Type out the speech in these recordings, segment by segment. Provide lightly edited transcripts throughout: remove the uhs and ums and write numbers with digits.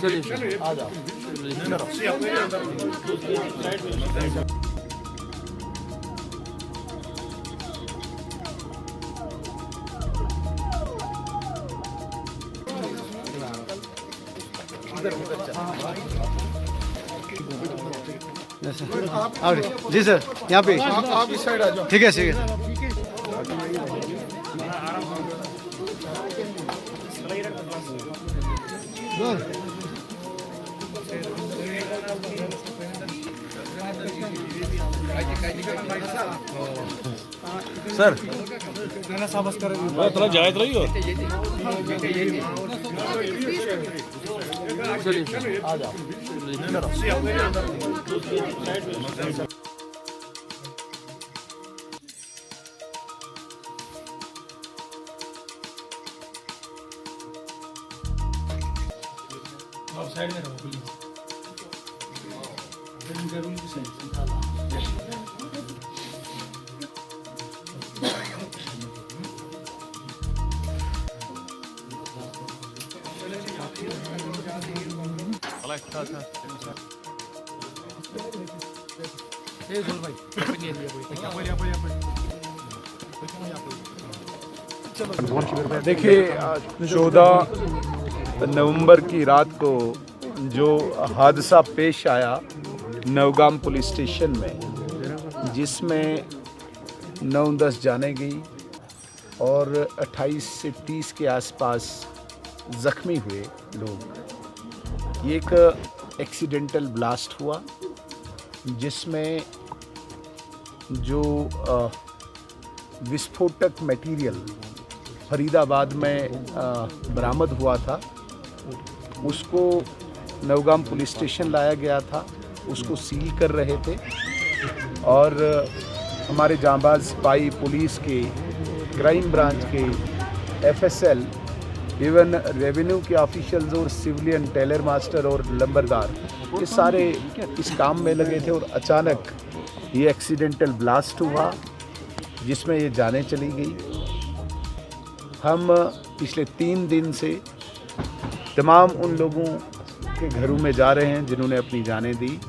चलिए आ जाओ। जी सर, यहाँ पे आप इस साइड आ जाओ। ठीक है ठीक है। सर थोड़ा जायज रही हो। चलिए आ जाओ। साइड में रहो प्लीज। देखिए 14 नवंबर की रात को जो हादसा पेश आया नवगाम पुलिस स्टेशन में, जिसमें 9-10 जाने गई और 28 से 30 के आसपास ज़ख्मी हुए लोग। ये एक एक्सीडेंटल ब्लास्ट हुआ जिसमें जो विस्फोटक मटेरियल फरीदाबाद में बरामद हुआ था, उसको नवगाम पुलिस स्टेशन लाया गया था, उसको सील कर रहे थे और हमारे जांबाज सिपाही पुलिस के, क्राइम ब्रांच के, एफएसएल, इवन रेवेन्यू के ऑफिशियल्स और सिविलियन टेलर मास्टर और लंबरदार, ये सारे इस काम में लगे थे और अचानक ये एक्सीडेंटल ब्लास्ट हुआ जिसमें ये जानें चली गई। हम पिछले 3 दिन से तमाम उन लोगों के घरों में जा रहे हैं जिन्होंने अपनी जानें दी।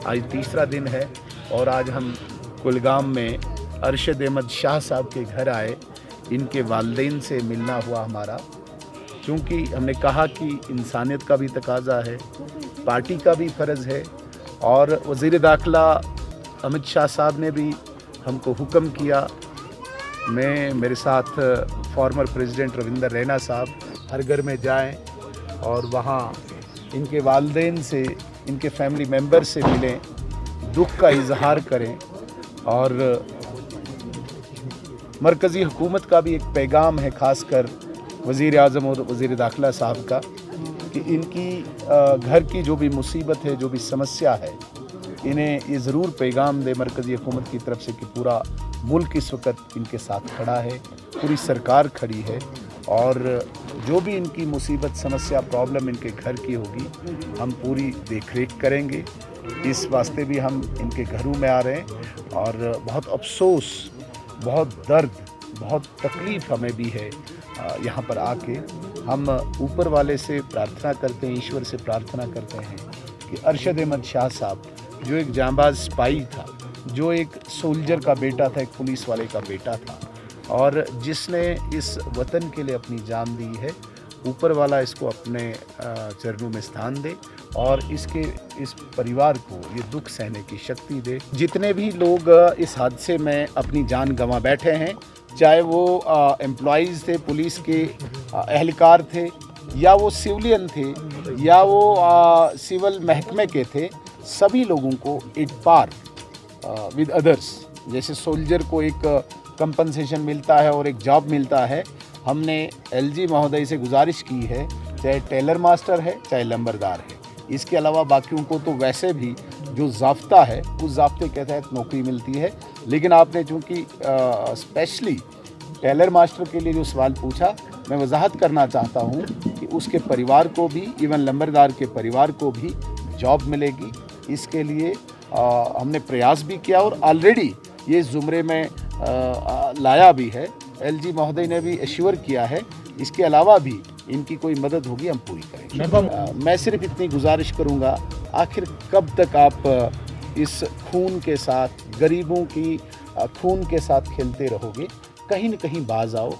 आज तीसरा दिन है और आज हम कुलगाम में अरशद अहमद शाह साहब के घर आए। इनके वालिदैन से मिलना हुआ हमारा, क्योंकि हमने कहा कि इंसानियत का भी तकाजा है, पार्टी का भी फ़र्ज़ है और वज़ीर दाखिला अमित शाह साहब ने भी हमको हुक्म किया। मेरे साथ फॉर्मर प्रेसिडेंट रविंदर रैना साहब हर घर में जाएं और वहाँ इनके वालिदैन से, इनके फैमिली मेम्बर से मिलें, दुख का इजहार करें और मरकज़ी हुकूमत का भी एक पैगाम है, ख़ासकर वज़ीर आज़म और वज़ीर दाखिला साहब का, कि इनकी घर की जो भी मुसीबत है, जो भी समस्या है, इन्हें ये ज़रूर पैगाम दे मरकज़ी हुकूमत की तरफ से कि पूरा मुल्क इस वक्त इनके साथ खड़ा है, पूरी सरकार खड़ी है और जो भी इनकी मुसीबत, समस्या, प्रॉब्लम इनके घर की होगी, हम पूरी देखरेख करेंगे। इस वास्ते भी हम इनके घरों में आ रहे हैं और बहुत अफसोस, बहुत दर्द, बहुत तकलीफ़ हमें भी है यहाँ पर आके। हम ऊपर वाले से प्रार्थना करते हैं, ईश्वर से प्रार्थना करते हैं कि अरशद अहमद शाह साहब जो एक जांबाज सिपाही था, जो एक सोल्जर का बेटा था, एक पुलिस वाले का बेटा था और जिसने इस वतन के लिए अपनी जान दी है, ऊपर वाला इसको अपने चरणों में स्थान दे और इस परिवार को ये दुख सहने की शक्ति दे। जितने भी लोग इस हादसे में अपनी जान गंवा बैठे हैं, चाहे वो एम्प्लॉइज़ थे, पुलिस के एहलकार थे, या वो सिविलियन थे, या वो सिविल महकमे के थे, सभी लोगों को एट पार विद अदर्स, जैसे सोल्जर को एक कंपनसेशन मिलता है और एक जॉब मिलता है, हमने एलजी महोदय से गुजारिश की है, चाहे टेलर मास्टर है, चाहे लंबरदार है, इसके अलावा बाकियों को तो वैसे भी जो ज़ाब्ता है उस ज़ाब्ते के तहत नौकरी मिलती है। लेकिन आपने चूँकि स्पेशली टेलर मास्टर के लिए जो सवाल पूछा, मैं वजाहत करना चाहता हूँ कि उसके परिवार को भी, इवन लंबरदार के परिवार को भी जॉब मिलेगी। इसके लिए हमने प्रयास भी किया और ऑलरेडी ये ज़ुमरे में लाया भी है। एलजी महोदय ने भी एश्योर किया है। इसके अलावा भी इनकी कोई मदद होगी हम पूरी करेंगे। मैं सिर्फ इतनी गुजारिश करूंगा, आखिर कब तक आप इस खून के साथ, गरीबों की खून के साथ खेलते रहोगे? कहीं न कहीं बाज आओ।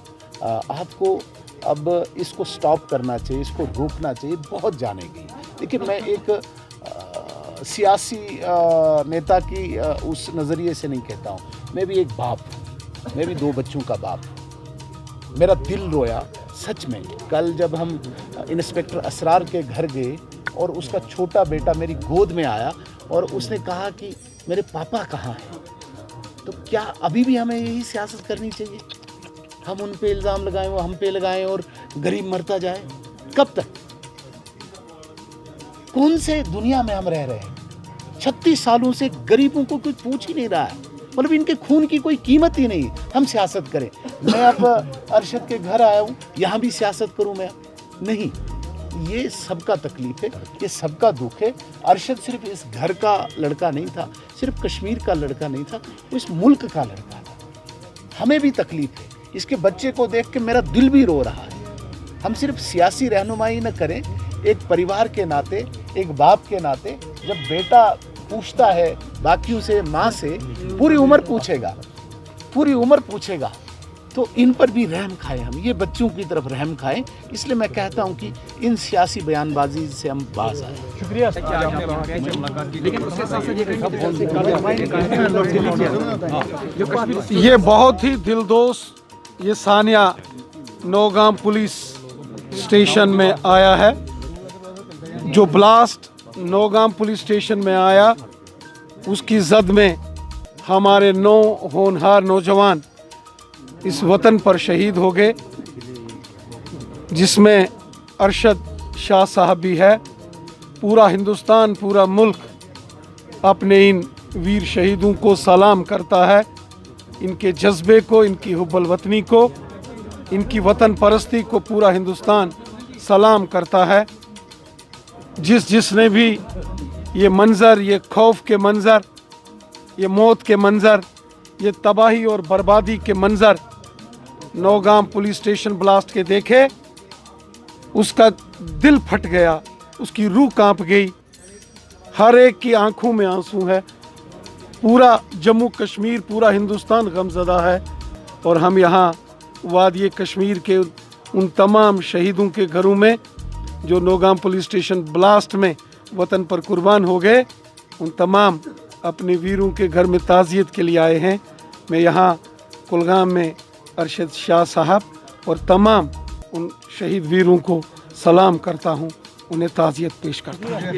आपको अब इसको स्टॉप करना चाहिए, इसको रोकना चाहिए। बहुत जाने गई। लेकिन मैं एक सियासी नेता की उस नज़रिए से नहीं कहता हूँ। मैं भी एक बाप हूँ, मैं भी 2 बच्चों का बाप हूँ। मेरा दिल रोया सच में। कल जब हम इंस्पेक्टर असरार के घर गए और उसका छोटा बेटा मेरी गोद में आया और उसने कहा कि मेरे पापा कहाँ हैं, तो क्या अभी भी हमें यही सियासत करनी चाहिए? हम उन पे इल्ज़ाम लगाएं, वो हम पे लगाएं और गरीब मरता जाए? कब तक? कौन से दुनिया में हम रह रहे हैं? 36 सालों से गरीबों को कोई पूछ ही नहीं रहा है। मतलब इनके खून की कोई कीमत ही नहीं। हम सियासत करें। मैं अब अरशद के घर आया हूँ, यहाँ भी सियासत करूँ मैं? नहीं। ये सबका तकलीफ है, ये सबका दुख है। अरशद सिर्फ इस घर का लड़का नहीं था, सिर्फ कश्मीर का लड़का नहीं था, वो इस मुल्क का लड़का था। हमें भी तकलीफ है। इसके बच्चे को देख के मेरा दिल भी रो रहा है। हम सिर्फ सियासी रहनुमाई न करें, एक परिवार के नाते, एक बाप के नाते, जब बेटा पूछता है बाकियों से, माँ से, पूरी उम्र पूछेगा, तो इन पर भी रहम खाएं। हम ये बच्चों की तरफ रहम खाएं। इसलिए मैं कहता हूं कि इन सियासी बयानबाजी से हम बाज आए। शुक्रिया। ये बहुत ही दिलदोज, ये सानिया नौगाम पुलिस स्टेशन में आया है। जो ब्लास्ट नौगाम पुलिस स्टेशन में आया, उसकी जद में हमारे 9 होनहार नौजवान इस वतन पर शहीद हो गए, जिसमें अरशद शाह साहब भी है। पूरा हिंदुस्तान, पूरा मुल्क अपने इन वीर शहीदों को सलाम करता है। इनके जज्बे को, इनकी हुब्बुल वतनी को, इनकी वतन परस्ती को पूरा हिंदुस्तान सलाम करता है। जिसने भी ये मंज़र, ये खौफ के मंज़र, ये मौत के मंज़र, ये तबाही और बर्बादी के मंज़र नौगाम पुलिस स्टेशन ब्लास्ट के देखे, उसका दिल फट गया, उसकी रूह कांप गई। हर एक की आंखों में आंसू है। पूरा जम्मू कश्मीर, पूरा हिंदुस्तान गमज़दा है। और हम यहाँ वादी कश्मीर के उन तमाम शहीदों के घरों में जो नौगाम पुलिस स्टेशन ब्लास्ट में वतन पर कुर्बान हो गए, उन तमाम अपने वीरों के घर में ताज़ियत के लिए आए हैं। मैं यहाँ कुलगाम में अरशद शाह साहब और तमाम उन शहीद वीरों को सलाम करता हूँ, उन्हें ताज़ियत पेश करता हूँ।